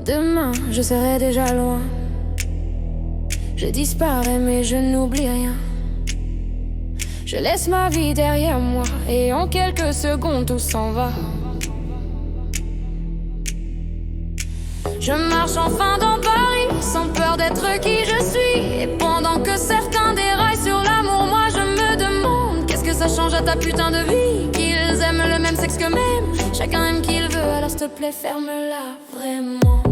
Demain, je serai déjà loin. Je disparais mais je n'oublie rien. Je laisse ma vie derrière moi et en quelques secondes tout s'en va. Je marche enfin dans Paris sans peur d'être qui je suis. Et pendant que certains déraillent sur l'amour, moi je me demande qu'est-ce que ça change à ta putain de vie. Qu'ils aiment le même sexe que même, chacun aime qui il veut, alors s'il te plaît ferme-la vraiment.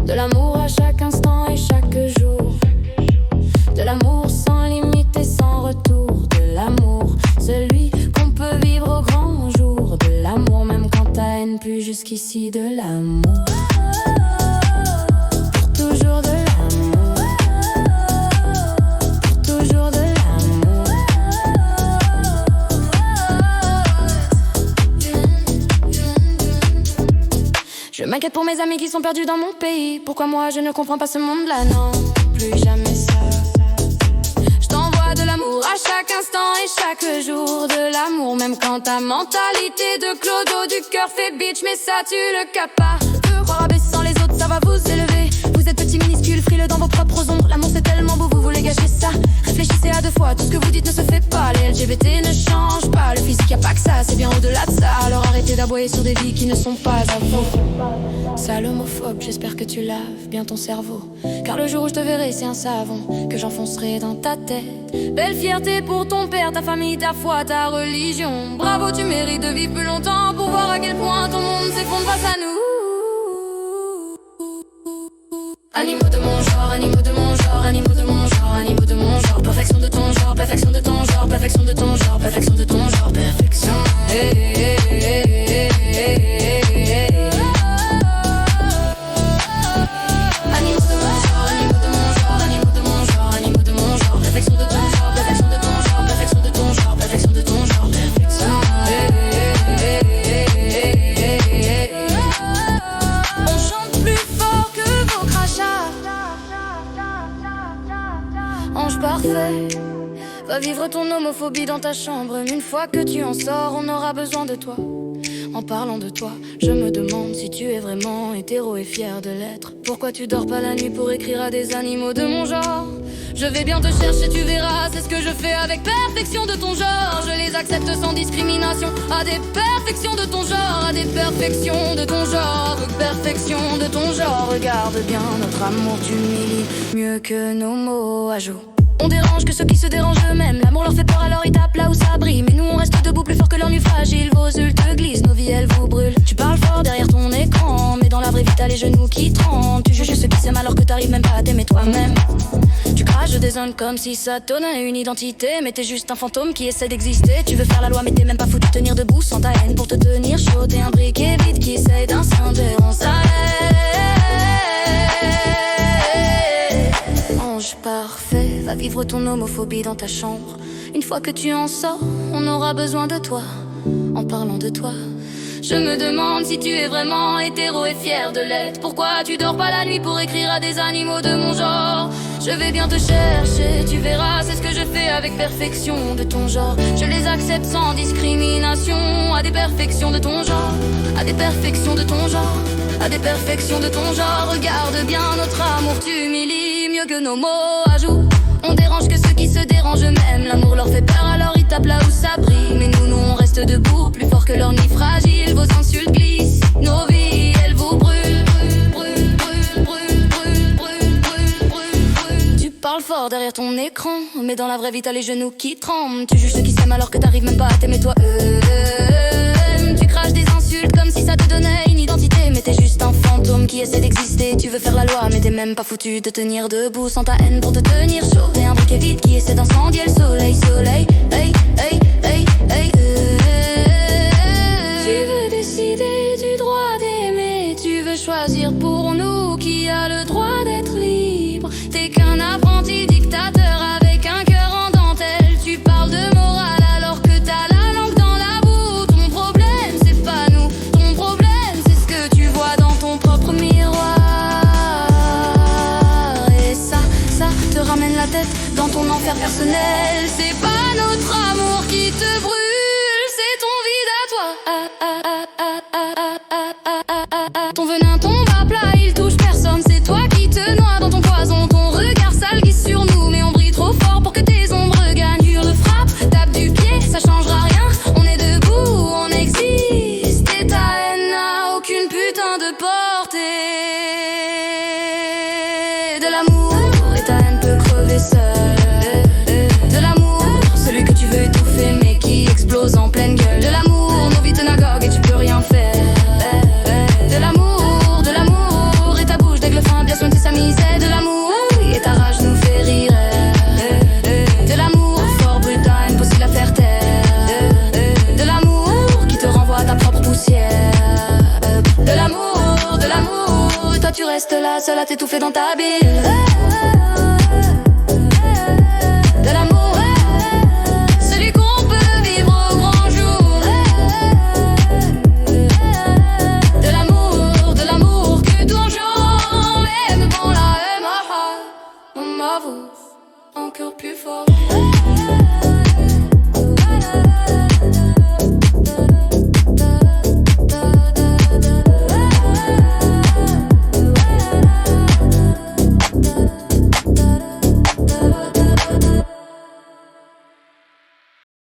De l'amour à chaque instant et chaque jour. De l'amour sans limite et sans retour. De l'amour, celui qu'on peut vivre au grand jour. De l'amour même quand t'as haine, plus jusqu'ici de l'amour. Pour toujours de l'amour. Pour toujours de l'amour. Je m'inquiète pour mes amis qui sont perdus dans mon pays. Pourquoi moi je ne comprends pas ce monde-là, non, plus jamais ça. Je t'envoie de l'amour à chaque instant et chaque jour. De l'amour même quand ta mentalité de clodo du cœur fait bitch. Mais ça tu le capes pas. De croire abaissant les autres ça va vous élever. Vous êtes petits minuscules, frileux dans vos propres ombres. L'amour c'est tellement beau, vous voulez gâcher ça. Réfléchissez à deux fois, tout ce que vous dites ne se fait pas. Les LGBT ne changent pas, le physique y'a pas que ça, c'est bien au-delà de ça. Alors arrêtez d'aboyer sur des vies qui ne sont pas à vous. Sale homophobe, j'espère que tu laves bien ton cerveau. Car le jour où je te verrai, c'est un savon que j'enfoncerai dans ta tête. Belle fierté pour ton père, ta famille, ta foi, ta religion. Bravo, tu mérites de vivre plus longtemps pour voir à quel point ton monde s'effondre face à nous. Animaux de mon genre, animaux de mon genre, animaux de mon genre, animaux de mon genre. Perfection de ton genre, perfection de ton genre, perfection de ton genre, perfection de ton genre, perfection. Hey, hey, hey, hey, hey, hey, hey. Animaux de mon genre, animaux de mon genre, animaux de mon genre, animaux de mon genre. Perfection de ton genre, perfection de ton genre, perfection de ton genre, perfection de ton genre, perfection. Hey, hey, hey, hey, hey, hey, hey. On chante plus fort que vos crachats. Ange parfait, va vivre ton homophobie dans ta chambre. Une fois que tu en sors, on aura besoin de toi. En parlant de toi, je me demande si tu es vraiment hétéro et fier de l'être. Pourquoi tu dors pas la nuit pour écrire à des animaux de mon genre? Je vais bien te chercher, tu verras, c'est ce que je fais avec perfection de ton genre. Je les accepte sans discrimination, à des perfections de ton genre, à des perfections de ton genre, perfection de ton genre. Regarde bien, notre amour t'humilie mieux que nos mots à jour. On dérange que ceux qui se dérangent eux-mêmes. L'amour leur fait peur alors ils tapent là où ça brille. Mais nous on reste debout plus fort que l'ennui fragile. Vos yeux te glissent, nos vies elles vous brûlent. Tu parles fort derrière ton écran, mais dans la vraie vie t'as les genoux qui tremblent. Tu juges ceux qui s'aiment alors que t'arrives même pas à t'aimer toi-même. Tu craches des zones comme si ça donnait une identité. Mais t'es juste un fantôme qui essaie d'exister. Tu veux faire la loi mais t'es même pas foutu de tenir debout sans ta haine pour te tenir chaud. T'es un briquet vide qui essaie d'incender en sa ange parfait, va vivre ton homophobie dans ta chambre. Une fois que tu en sors, on aura besoin de toi. En parlant de toi, je me demande si tu es vraiment hétéro et fier de l'être. Pourquoi tu dors pas la nuit pour écrire à des animaux de mon genre? Je vais bien te chercher, tu verras, c'est ce que je fais avec perfection de ton genre. Je les accepte sans discrimination, à des perfections de ton genre, à des perfections de ton genre, à des perfections de ton genre. Regarde bien notre amour t'humilie mieux que nos mots à jour. On dérange que ceux qui se dérangent eux-mêmes. L'amour leur fait peur alors ils tapent là où ça brille. Mais nous on reste debout, plus fort que leur nid fragile. Vos insultes glissent, nos vies elles vous brûlent. Brûlent, brûlent, brûlent, brûlent, brûlent, brûlent, brûlent, brûlent. Tu parles fort derrière ton écran, mais dans la vraie vie t'as les genoux qui tremblent. Tu juges ceux qui s'aiment alors que t'arrives même pas à t'aimer toi. Tu craches des insultes comme si ça te donnait une identité. Mais t'es juste un fantôme qui essaie d'exister. Tu veux faire la loi mais t'es même pas foutu de tenir debout sans ta haine pour te tenir chaud. T'es un briquet vide qui essaie d'incendier le soleil. Soleil, hey, hey, hey, hey, Tu veux décider du droit d'aimer. Tu veux choisir pour nous qui a le droit d'être libre. T'es qu'un apprenti dictateur avec un cœur en dentelle. Tu parles de morale alors que t'as la langue dans la boue. Ton problème c'est pas nous, ton problème c'est ce que tu vois dans ton propre miroir. Et ça te ramène la tête dans ton enfer personnel. C'est pas notre amour qui te brûle, c'est ton vide à toi. Ton venin tombe à plat. seul. De l'amour, celui que tu veux étouffer mais qui explose en pleine gueule. De l'amour, nos vies te nagoguent et tu peux rien faire. De l'amour, et ta bouche d'aigle fin bien soigner sa misère. De l'amour, et ta rage nous fait rire. De l'amour, fort brutal, impossible à faire taire. De l'amour, qui te renvoie à ta propre poussière. De l'amour, et toi tu restes là, seul à t'étouffer dans ta bile. De l'amour, celui qu'on peut vivre au grand jour. De l'amour que toujours, même dans la MAH, on m'avoue encore plus fort.